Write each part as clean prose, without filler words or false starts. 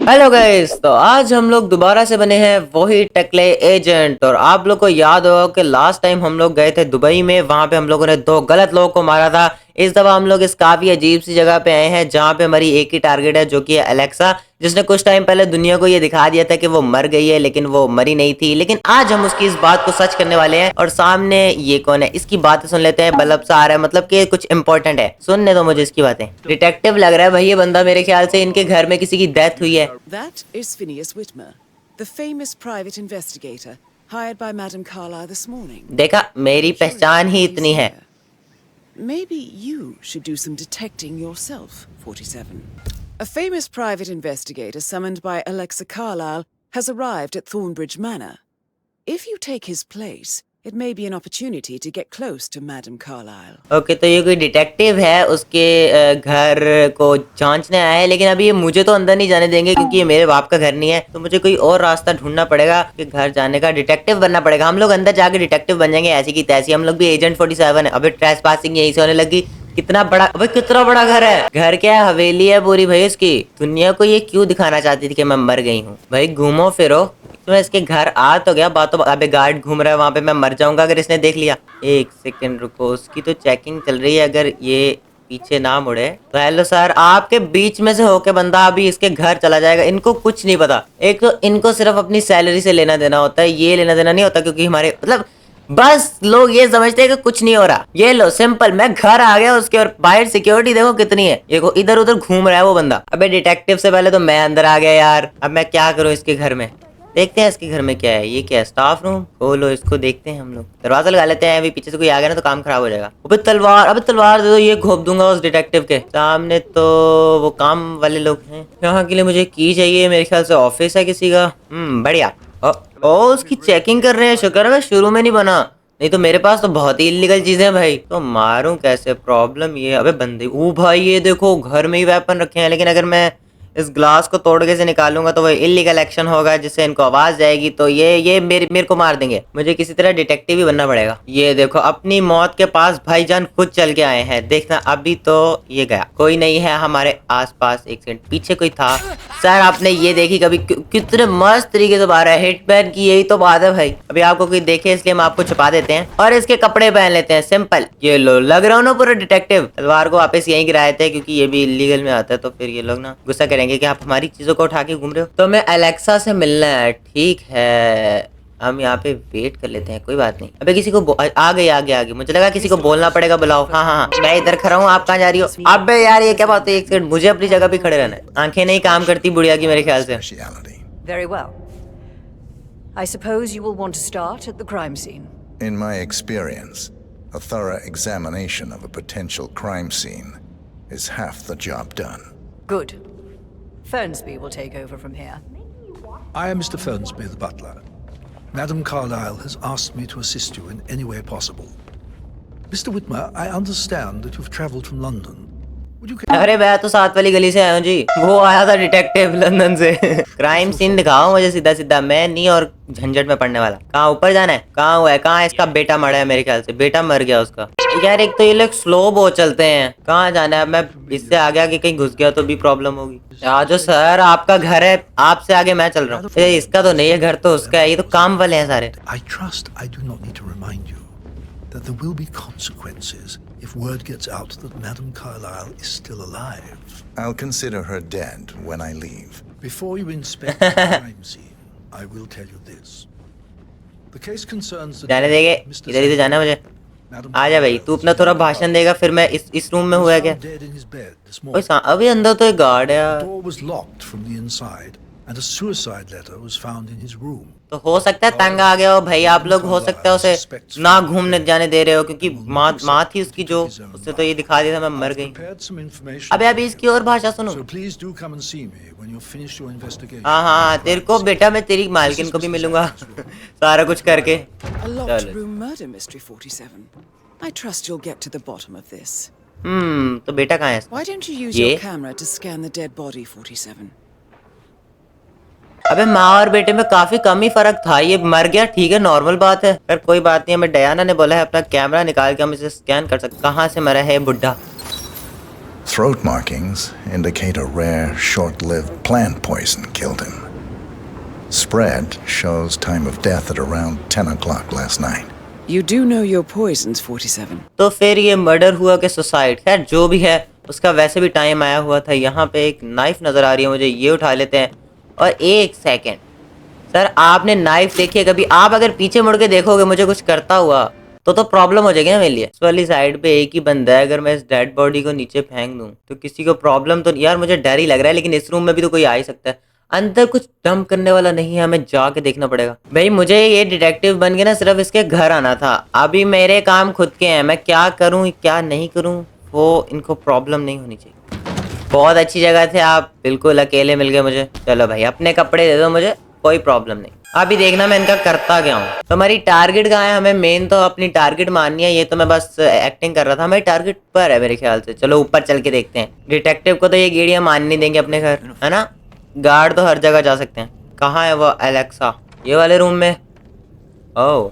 Hello guys, तो आज हम लोग दोबारा से बने हैं वही टकले एजेंट। और आप लोग को याद होगा कि लास्ट टाइम हम लोग गए थे दुबई में, वहां पे हम लोगों ने दो गलत लोगों को मारा था। इस दफा हम लोग इस काफी अजीब सी जगह पे आए हैं जहां पे हमारी एक ही टारगेट है, जो कि है एलेक्सा, जिसने कुछ टाइम पहले दुनिया को ये दिखा दिया था कि वो मर गई है, लेकिन वो मरी नहीं थी। लेकिन आज हम उसकी इस बात को सच करने वाले हैं। और सामने ये कौन है, इसकी बातें सुन लेते हैं। बल्ब सा आ रहा है, मतलब कि कुछ इंपॉर्टेंट है। सुनने दो मुझे इसकी बातें। डिटेक्टिव लग रहा है भाई ये बंदा, मेरे ख्याल से इनके घर में किसी की डेथ हुई है। That is Phineas Whitmer, the famous private investigator hired by Madame Carlyle this morning. देखा, मेरी पहचान ही इतनी है। Maybe you should do some detecting yourself, 47. A famous private investigator summoned by Alexa Carlyle has arrived at Thornbridge Manor. If you take his place, it may be an opportunity to get close to Madame Carlyle. Okay, तो ये कोई detective है, उसके घर को जांचने आया है। लेकिन अभी ये मुझे तो अंदर नहीं जाने देंगे क्योंकि ये मेरे बाप का घर नहीं है। तो मुझे कोई और रास्ता ढूंढना पड़ेगा कि घर जाने का। डिटेक्टिव बनना पड़ेगा। हम लोग अंदर जाके डिटेक्टिव बन जाएंगे ऐसी की तैसी। हम लोग भी एजेंट 47 है। अभी ट्रेसपासिंग यहीं से होने लगी। कितना बड़ा, अबे कितना बड़ा घर है। घर क्या है, हवेली है पूरी भाई इसकी। दुनिया को ये क्यों दिखाना चाहती थी कि मैं मर गई हूँ। भाई घूमो फिरो। तो मैं इसके घर आ तो गया, बात तो अबे गार्ड घूम रहा है वहां पे। मैं मर जाऊंगा अगर इसने देख लिया। एक सेकंड रुको, उसकी तो चेकिंग चल रही है। अगर ये पीछे ना मुड़े तो। हेलो सर, आपके बीच में से होके बंदा अभी इसके घर चला जाएगा। इनको कुछ नहीं पता। एक तो इनको सिर्फ अपनी सैलरी से लेना देना होता है, ये लेना देना नहीं होता। क्योंकि हमारे मतलब बस लोग ये समझते हैं कि कुछ नहीं हो रहा। ये लो सिंपल, मैं घर आ गया उसके। और बाहर सिक्योरिटी देखो कितनी है। देखो इधर उधर घूम रहा है वो बंदा। अबे डिटेक्टिव से पहले तो मैं अंदर आ गया यार। अब मैं क्या करूं इसके घर में। देखते हैं इसके घर में क्या है। ये क्या है, स्टाफ रूम। खोलो इसको, देखते हैं हम लोग। दरवाजा लगा लेते हैं, अभी पीछे से कोई आ गया ना तो काम खराब हो जाएगा। अबे तलवार, अबे तलवार दे दो, ये घोप दूंगा उस डिटेक्टिव के सामने। तो वो काम वाले लोग हैं। यहाँ के लिए मुझे की चाहिए, मेरे ख्याल से ऑफिस है किसी का। बढ़िया। ओ उसकी चेकिंग कर रहे हैं। शुक्र है मैं शुरू में नहीं बना, नहीं तो मेरे पास तो बहुत ही इलीगल चीजें हैं भाई। तो मारूं कैसे, प्रॉब्लम ये। अबे बंदे, ओ भाई ये देखो घर में ही वेपन रखे हैं। लेकिन अगर मैं इस ग्लास को तोड़ के से निकालूंगा तो वो इलीगल एक्शन होगा, जिससे इनको आवाज जाएगी। तो ये मेरे को मार देंगे। मुझे किसी तरह डिटेक्टिव ही बनना पड़ेगा। ये देखो अपनी मौत के पास भाईजान खुद चल के आए हैं। देखना अभी तो ये गया, कोई नहीं है हमारे आसपास। एक सेकंड, पीछे कोई था। सर आपने ये देखी कभी, कितने मस्त तरीके से मारा है। हिटमैन की यही तो बात है भाई। अभी आपको कोई देखे इसलिए हम आपको छुपा देते हैं और इसके कपड़े पहन लेते हैं। सिंपल। ये लो, लग रहा हूँ ना पूरा डिटेक्टिव। तलवार को वापस यहीं गिराए थे क्योंकि ये भी इलीगल में आता है। तो फिर ये लोग ना गुस्सा करेंगे कि आप हमारी चीजों को उठा के घूम रहे हो। तो मैं एलेक्सा से मिलना है, ठीक है। हम यहाँ पे वेट कर लेते हैं, कोई बात नहीं। अबे किसी को आ गई। मुझे लगा किसी को बोलना पड़ेगा, बुलाओ। हाँ, मैं इधर खड़ा हूँ, आप कहाँ जा रही हो। अबे यार ये क्या बात है, एक सेकंड, मुझे अपनी जगह पे खड़े रहना है। आंखें नहीं काम करती बुढ़िया की मेरे ख्याल से। Very well. I suppose you will want to start at the crime scene. In my experience, a thorough examination of a potential crime scene is half the job done. Good. Fernsby will take over from here. I am Mr. Fernsby, the butler. Madame Carlyle has asked me to assist you in any way possible. Mr. Whitmer, I understand that you've travelled from London. Would you अरे मैं तो साथ वाली गली से आया हूँ जी। वो आया था डिटेक्टिव लंदन से। क्राइम सीन दिखाओ मुझे सीधा सीधा, मैं नहीं और झंझट में पड़ने वाला। कहाँ ऊपर जाना है, कहाँ हुआ है, कहाँ इसका बेटा मरा है। मेरे ख्याल से बेटा मर गया उसका। यार एक तो ये लोग स्लो बहुत चलते हैं। कहाँ जाना है, मैं इससे आगे आगे कहीं घुस गया तो भी प्रॉब्लम होगी। जो सर आपका घर है, आपसे आगे मैं चल रहा हूँ। इसका तो नहीं है घर, तो उसका है। ये तो काम वाले हैं सारे। I trust I do not need to remind you that there will be consequences if word gets out that Madame Carlyle is still alive. I'll consider her dead when I leave. Before you inspect the crime scene, I will tell you this. The case concerns the जाने देंगे, इधर ही तो जाना है मुझे। आ जा भाई, तू अपना थोड़ा भाषण देगा फिर मैं इस रूम में हुआ क्या। dead in his bed this ओए morning. अभी अंदर तो एक गार्ड है। The door was locked from the inside, and a suicide letter was found in his room. तो हो सकता है तंग आ गया हो भाई आप लोग। हो सकता है उसे ना घूमने जाने दे रहे हो क्योंकि माँ थी उसकी जो, उससे तो ये दिखा दिया था मैं मर गई। Prepared some information. अबे अभी इसकी और भाषा सुनो। So please do come and see me when you've finished your investigation. हाँ, तेरे को बेटा मैं तेरी मालकिन को भी मिलूंगा सारा कुछ करके। A locked चलो। room murder mystery, 47. I trust you'll get to the bottom of this. तो बेटा कहाँ है? Why don't you use ये? your camera to scan the dead body, 47? अबे माँ और बेटे में काफी कम ही फर्क था। ये मर गया, ठीक है, नॉर्मल बात है। पर कोई बात नहीं, हमें डयाना ने बोला है अपना कैमरा निकाल के हम इसे स्कैन कर सकते। कहाँ से मरा है बुड्ढा। throat markings indicate a rare, short-lived plant poison killed him. Spread shows time of death at around 10 o'clock last night. You do know your poisons, 47. तो फिर ये मर्डर हुआ कि सुसाइड, खैर जो भी है उसका वैसे भी टाइम आया हुआ था। यहाँ पे एक नाइफ नजर आ रही है मुझे, ये उठा लेते हैं। और एक सेकंड सर, आपने नाइफ देखी है कभी? आप अगर पीछे मुड़ के देखोगे मुझे कुछ करता हुआ तो प्रॉब्लम हो जाएगी ना मेरे लिए। इस वाली साइड पे एक ही बंदा है, अगर मैं इस डेड बॉडी को नीचे फेंक दूं तो किसी को प्रॉब्लम तो यार मुझे डर ही लग रहा है, लेकिन इस रूम में भी तो कोई आ ही सकता है। अंदर कुछ डंप करने वाला नहीं है, हमें जाके देखना पड़ेगा। भाई मुझे ये डिटेक्टिव बन के ना सिर्फ इसके घर आना था, अभी मेरे काम खुद के हैं, मैं क्या करूं क्या नहीं करूं वो इनको प्रॉब्लम नहीं होनी चाहिए। बहुत अच्छी जगह थे आप, बिल्कुल अकेले मिल गए मुझे। चलो भाई अपने कपड़े दे दो मुझे, कोई प्रॉब्लम नहीं। अभी देखना मैं इनका करता क्या हूँ। तो हमारी टारगेट कहाँ है? हमें मेन तो अपनी टारगेट माननी है, ये तो मैं बस एक्टिंग कर रहा था। हमारी टारगेट पर है मेरे ख्याल से। चलो ऊपर चल के देखते हैं। डिटेक्टिव को तो ये गेड़ियाँ मान नहीं देंगे अपने घर, है ना? गार्ड तो हर जगह जा सकते हैं। कहाँ है वो एलेक्सा? ये वाले रूम में। ओह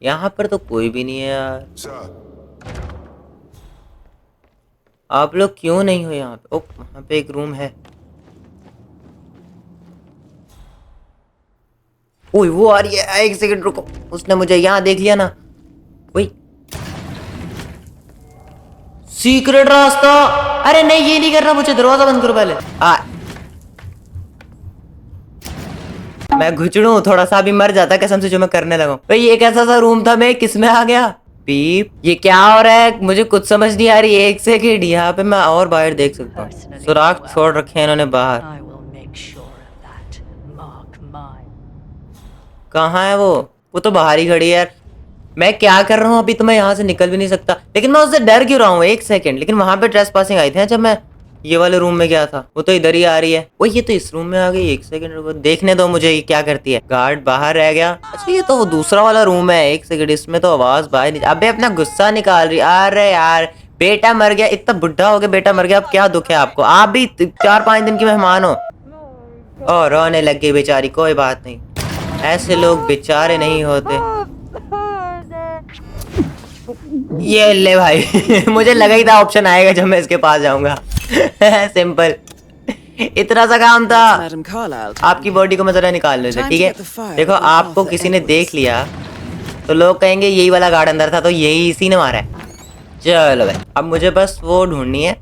यहाँ पर तो कोई भी नहीं है यार। आप लोग क्यों नहीं हो यहाँ पे? ओह वहाँ पे एक रूम है। ओए वो आ रही है, एक सेकंड रुको। उसने मुझे यहाँ देख लिया ना। वही सीक्रेट रास्ता। अरे नहीं ये नहीं करना मुझे, दरवाजा बंद करो पहले। मैं घुचड़ू थोड़ा सा भी मर जाता कसम से जो मैं करने लगा। भाई एक ऐसा सा रूम था, मैं किसमें आ गया? पीप ये क्या हो रहा है मुझे कुछ समझ नहीं आ रही। एक सेकंड यहाँ पे मैं और बाहर देख सकता हूँ। सुराख छोड़ रखे हैं इन्होंने बाहर। कहाँ है वो तो बाहर ही खड़ी है यार। मैं क्या कर रहा हूँ अभी? तो मैं यहाँ से निकल भी नहीं सकता, लेकिन मैं उससे डर क्यों रहा हूँ? एक सेकंड, लेकिन वहां पे ट्रेस पासिंग आई थी जब मैं ये वाले रूम में गया था, वो तो इधर ही आ रही है। वो ये तो इस रूम में आ गई। एक सेकंड रुको, देखने दो मुझे ये क्या करती है। गार्ड बाहर रह गया। अच्छा ये तो वो दूसरा वाला रूम है। एक सेकंड, इसमें तो आवाज बाहर नहीं। अबे अपना गुस्सा निकाल रही। अरे यार बेटा मर गया, इतना बुढ़ा हो गया, बेटा मर गया, अब क्या दुख है आपको? आप भी 4-5 दिन की मेहमान हो। और रोने लग गई बेचारी। कोई बात नहीं, ऐसे लोग बेचारे नहीं होते। ये ले भाई मुझे लगा ही था ऑप्शन आएगा जब मैं इसके पास जाऊंगा। सिंपल, इतना सा काम था। Madam Carlyle, आपकी बॉडी को मैं जरा निकाल लेते, ठीक है? देखो आपको किसी ने देख लिया तो लोग कहेंगे यही वाला गार्ड अंदर था, तो यही इसी ने मारा है। चलो भाई अब मुझे बस वो ढूंढनी है।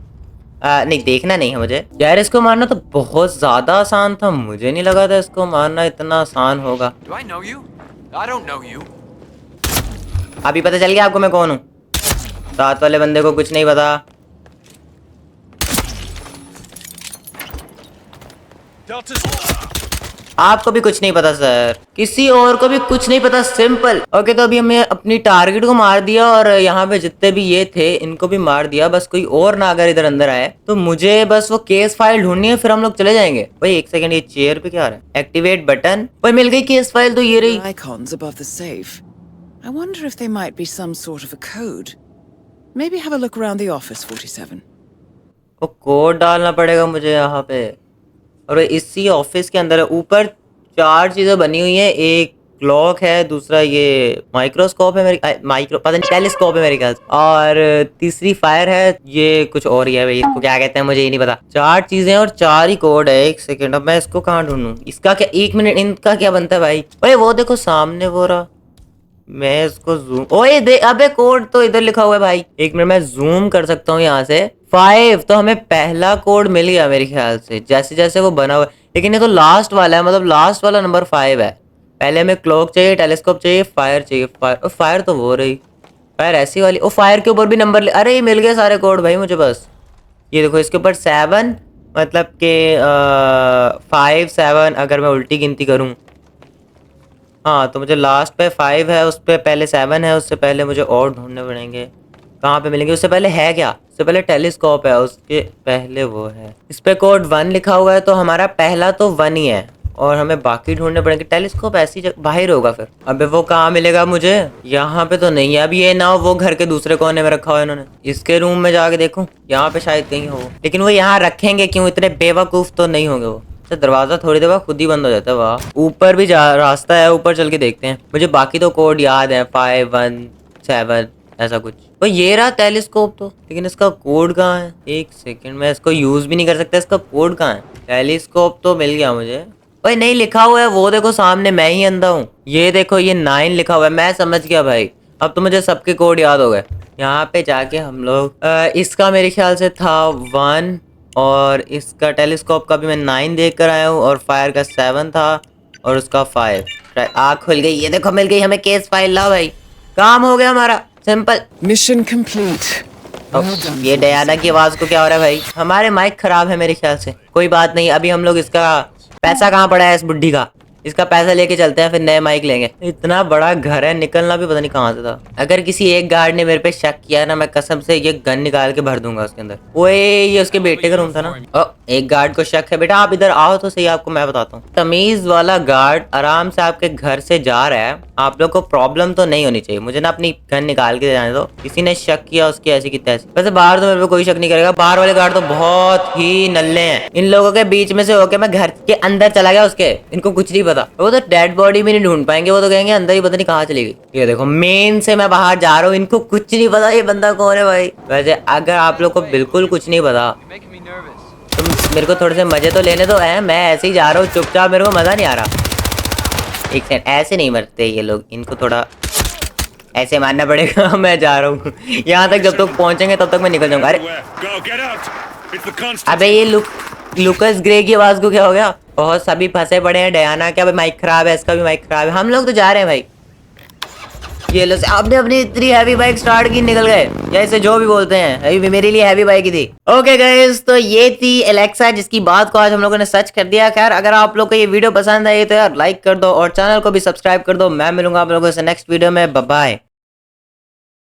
नहीं देखना नहीं है मुझे यार। इसको मारना तो बहुत ज्यादा आसान था, मुझे नहीं लगा था इसको मारना इतना आसान होगा। Do I know you? I don't know you. अभी पता चल गया आपको मैं कौन हूँ? साथ वाले बंदे को कुछ नहीं पता। आपको भी कुछ नहीं पता सर, किसी और को भी कुछ नहीं पता। सिंपल। ओके तो अभी हमने अपनी टारगेट को मार दिया और यहाँ पे जितने भी ये थे इनको भी मार दिया। बस कोई और ना अगर इधर अंदर आए तो मुझे बस वो केस फाइल ढूंढनी है, फिर हम लोग चले जाएंगे। भाई एक सेकंड, ये चेयर पे क्या आ रहा है? Activate button. भाई मिल गई केस फाइल, तो ये रही। icons above the safe. I wonder if they might be some sort of a code. Maybe have a look around the office, 47. वो कोड डालना पड़ेगा मुझे यहाँ पे, और इसी ऑफिस के अंदर है। ऊपर 4 चीजें बनी हुई हैं, एक क्लॉक है, दूसरा ये माइक्रोस्कोप है मेरे पता नहीं टेलीस्कोप है मेरे ख्याल से, और तीसरी फायर है। ये कुछ और ही है भाई, इसको क्या कहते हैं मुझे ये नहीं पता। 4 चीजें और 4 ही कोड है। एक सेकेंड, अब मैं इसको कहाँ ढूंढूं? इसका क्या, 1 मिनट, इनका क्या बनता है भाई? ओए वो देखो सामने वो रहा। मैं इसको जूम, ओए दे, अबे कोड तो इधर लिखा हुआ है भाई। 1 मिनट मैं जूम कर सकता हूँ यहाँ से। 5, तो हमें पहला कोड मिल गया मेरे ख्याल से, जैसे जैसे वो बना हुआ है। लेकिन ये तो लास्ट वाला है, मतलब लास्ट वाला नंबर 5 है। पहले हमें क्लॉक चाहिए, टेलीस्कोप चाहिए, फायर चाहिए। फायर तो वो रही, फायर ऐसी वाली। ओ फायर के ऊपर भी नंबर अरे ये मिल गए सारे कोड भाई मुझे। बस ये देखो, इसके ऊपर 7, मतलब के 5 7 अगर मैं उल्टी गिनती करूँ। हाँ तो मुझे लास्ट पे 5 है, उस पे पहले 7 है, उससे पहले मुझे और ढूंढने पड़ेंगे। कहाँ पे मिलेंगे? उससे पहले है क्या? उससे पहले टेलीस्कोप है, उसके पहले वो है। इस पे कोड 1 लिखा हुआ है, तो हमारा पहला तो 1 ही है, और हमें बाकी ढूंढने पड़ेंगे। टेलीस्कोप ऐसी जगह बाहर होगा फिर। अबे वो कहाँ मिलेगा मुझे? यहाँ पे तो नहीं है। अब ये ना हो वो घर के दूसरे कोने में रखा हुआ है इन्होंने। इसके रूम में जाके देखूं, यहाँ पे शायद कहीं हो, लेकिन वो यहाँ रखेंगे क्यों? इतने बेवकूफ तो नहीं होंगे वो। तो दरवाजा थोड़ी देर बाद खुद ही बंद हो जाता है। वाह, ऊपर भी रास्ता है, ऊपर चल के देखते हैं। मुझे बाकी तो कोड याद है, 5 1 7 ऐसा कुछ। तो ये रहा टेलीस्कोप तो, लेकिन इसका कोड कहाँ है? एक सेकंड, मैं इसको यूज भी नहीं कर सकता, इसका कोड कहाँ है? टेलीस्कोप तो मिल गया मुझे। भाई नहीं लिखा हुआ है, वो देखो सामने, मैं ही अंधा हूँ। ये देखो ये 9 लिखा हुआ है, मैं समझ गया भाई। अब तो मुझे सबके कोड याद हो गए। यहाँ पे जाके हम लोग इसका मेरे ख्याल से था 1, और इसका टेलीस्कोप का भी मैं 9 देख कर आया हूँ, और फायर का 7 था, और उसका 5। आँख खुल गई, ये देखो मिल गई हमें केस फाइल। ला भाई, काम हो गया हमारा, सिंपल। Mission complete. ये डयाना की आवाज को क्या हो रहा है भाई? हमारे माइक खराब है मेरे ख्याल से। कोई बात नहीं, अभी हम लोग इसका पैसा कहाँ पड़ा है इस बुड्ढी का, इसका पैसा लेके चलते हैं, फिर नए माइक लेंगे। इतना बड़ा घर है, निकलना भी पता नहीं कहाँ से था। अगर किसी एक गार्ड ने मेरे पे शक किया ना, मैं कसम से ये गन निकाल के भर दूंगा उसके अंदर। ओए ये उसके बेटे का रूम था ना। ओ, एक गार्ड को शक है। बेटा आप इधर आओ तो सही, आपको मैं बताता हूँ। तमीज वाला गार्ड आराम से आपके घर से जा रहा है, आप लोग को प्रॉब्लम तो नहीं होनी चाहिए। मुझे ना अपनी गन निकाल के जाने दो। किसी ने शक किया उसकी ऐसी की तैसी। वैसे बाहर तो मेरे पे कोई शक नहीं करेगा, बाहर वाले गार्ड तो बहुत ही नल्ले हैं। इन लोगों के बीच में से होके मैं घर के अंदर चला गया उसके, इनको कुछ नहीं पता। वो तो डेड बॉडी भी नहीं ढूंढ पाएंगे, वो तो कहेंगे अंदर ही पता नहीं कहाँ चली गई। ये देखो मेन से मैं बाहर जा रहा हूँ, इनको कुछ नहीं पता ये बंदा कौन है भाई। वैसे अगर आप लोग को बिल्कुल कुछ नहीं पता Making me nervous. तो मेरे को थोड़े से मजे तो लेने दो है। मैं ऐसे ही जा रहा हूँ चुपचाप, मेरे को मजा नहीं आ रहा। एक सेकंड, ऐसे नहीं मरते ये लोग, इनको थोड़ा ऐसे मारना पड़ेगा। मैं जा रहा हूँ यहाँ तक, जब तक पहुंचेंगे तब तक मैं निकल जाऊंगा। अरे Go, get out! It's the constant. अबे ये लुकस ग्रे की आवाज को क्या हो गया? बहुत सभी फंसे पड़े हैं। डयाना क्या माइक खराब है, इसका भी माइक खराब है। हम लोग तो जा रहे हैं भाई। ये लो आपने अपनी इतनी हैवी बाइक स्टार्ट की, निकल गए, या इसे जो भी बोलते हैं। मेरे लिए हैवी बाइक ही थी। ओके गाइस, तो ये थी एलेक्सा, जिसकी बात को आज हम लोगों ने सच कर दिया। खैर अगर आप लोग को ये वीडियो पसंद आई तो यार लाइक कर दो, और चैनल को भी सब्सक्राइब कर दो। मैं मिलूंगा आप लोगों से नेक्स्ट वीडियो में। Bye bye.